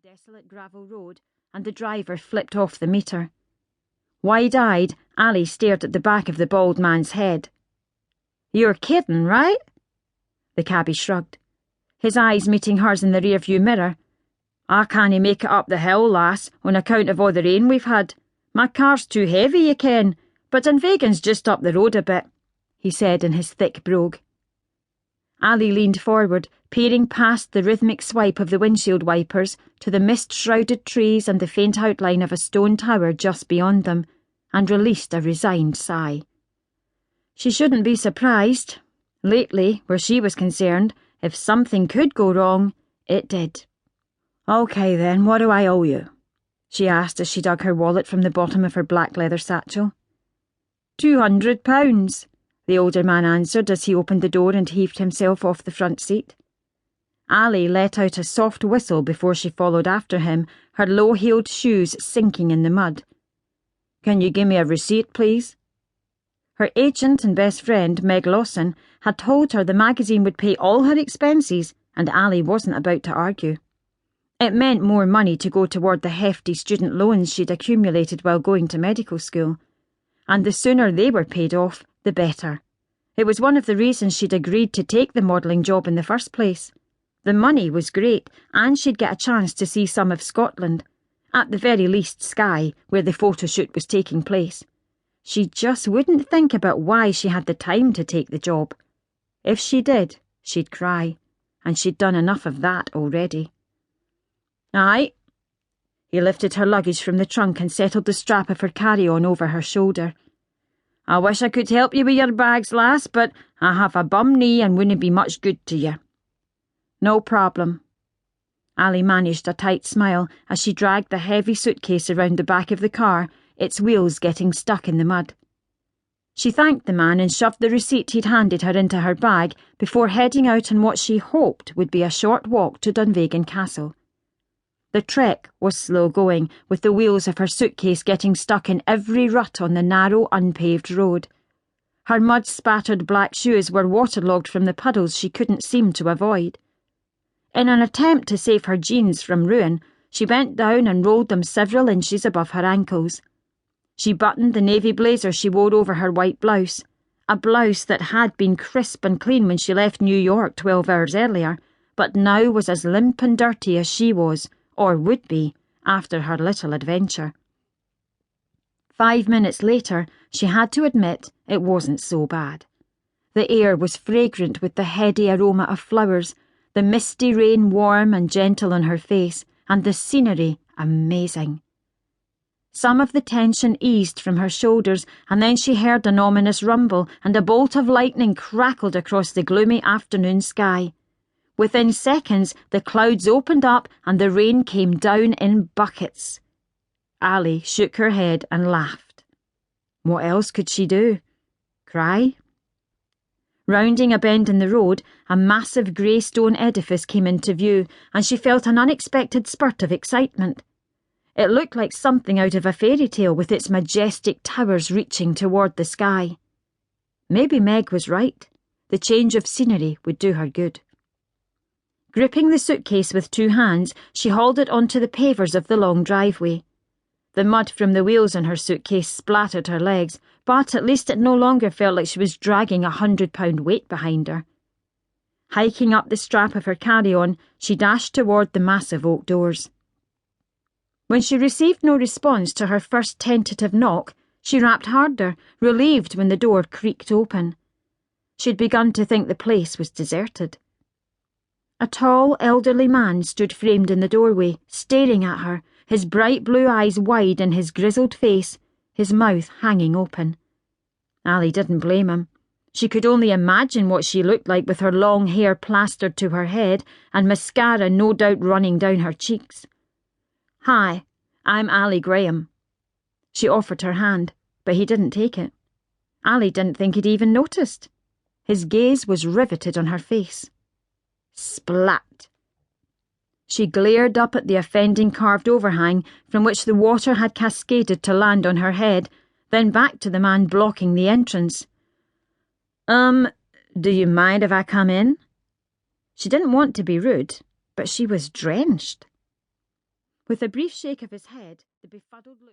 desolate gravel road, and the driver flipped off the meter. Wide-eyed, Ali stared at the back of the bald man's head. "You're kidding, right?" The cabbie shrugged, his eyes meeting hers in the rear-view mirror. "I cannae make it up the hill, lass, on account of all the rain we've had. My car's too heavy, ye ken, but Dunvegan's just up the road a bit," he said in his thick brogue. Ali leaned forward, peering past the rhythmic swipe of the windshield wipers to the mist-shrouded trees and the faint outline of a stone tower just beyond them, and released a resigned sigh. She shouldn't be surprised. Lately, where she was concerned, if something could go wrong, it did. "OK then, what do I owe you?" she asked as she dug her wallet from the bottom of her black leather satchel. £200, the older man answered as he opened the door and heaved himself off the front seat. Ali let out a soft whistle before she followed after him, her low-heeled shoes sinking in the mud. "Can you give me a receipt, please?" Her agent and best friend, Meg Lawson, had told her the magazine would pay all her expenses, and Ali wasn't about to argue. It meant more money to go toward the hefty student loans she'd accumulated while going to medical school, and the sooner they were paid off, the better. It was one of the reasons she'd agreed to take the modelling job in the first place. The money was great, and she'd get a chance to see some of Scotland, at the very least Skye, where the photo shoot was taking place. She just wouldn't think about why she had the time to take the job. If she did, she'd cry, and she'd done enough of that already. "Aye." He lifted her luggage from the trunk and settled the strap of her carry-on over her shoulder. "I wish I could help you with your bags, lass, but I have a bum knee and wouldn't be much good to you." "No problem." Ali managed a tight smile as she dragged the heavy suitcase around the back of the car, its wheels getting stuck in the mud. She thanked the man and shoved the receipt he'd handed her into her bag before heading out on what she hoped would be a short walk to Dunvegan Castle. The trek was slow going, with the wheels of her suitcase getting stuck in every rut on the narrow, unpaved road. Her mud-spattered black shoes were waterlogged from the puddles she couldn't seem to avoid. In an attempt to save her jeans from ruin, she bent down and rolled them several inches above her ankles. She buttoned the navy blazer she wore over her white blouse, a blouse that had been crisp and clean when she left New York 12 hours earlier, but now was as limp and dirty as she was, or would be, after her little adventure. 5 minutes later, she had to admit it wasn't so bad. The air was fragrant with the heady aroma of flowers, the misty rain warm and gentle on her face, and the scenery amazing. Some of the tension eased from her shoulders, and then she heard an ominous rumble, and a bolt of lightning crackled across the gloomy afternoon sky. Within seconds, the clouds opened up and the rain came down in buckets. Ali shook her head and laughed. What else could she do? Cry? Rounding a bend in the road, a massive grey stone edifice came into view, and she felt an unexpected spurt of excitement. It looked like something out of a fairy tale, with its majestic towers reaching toward the sky. Maybe Meg was right. The change of scenery would do her good. Gripping the suitcase with 2 hands, she hauled it onto the pavers of the long driveway. The mud from the wheels on her suitcase splattered her legs, but at least it no longer felt like she was dragging a 100-pound weight behind her. Hiking up the strap of her carry-on, she dashed toward the massive oak doors. When she received no response to her first tentative knock, she rapped harder, relieved when the door creaked open. She'd begun to think the place was deserted. A tall, elderly man stood framed in the doorway, staring at her, his bright blue eyes wide in his grizzled face, his mouth hanging open. Ali didn't blame him. She could only imagine what she looked like with her long hair plastered to her head and mascara no doubt running down her cheeks. "Hi, I'm Ali Graham." She offered her hand, but he didn't take it. Ali didn't think he'd even noticed. His gaze was riveted on her face. Splat! She glared up at the offending carved overhang from which the water had cascaded to land on her head, then back to the man blocking the entrance. Do you mind if I come in?" She didn't want to be rude, but she was drenched. With a brief shake of his head, the befuddled look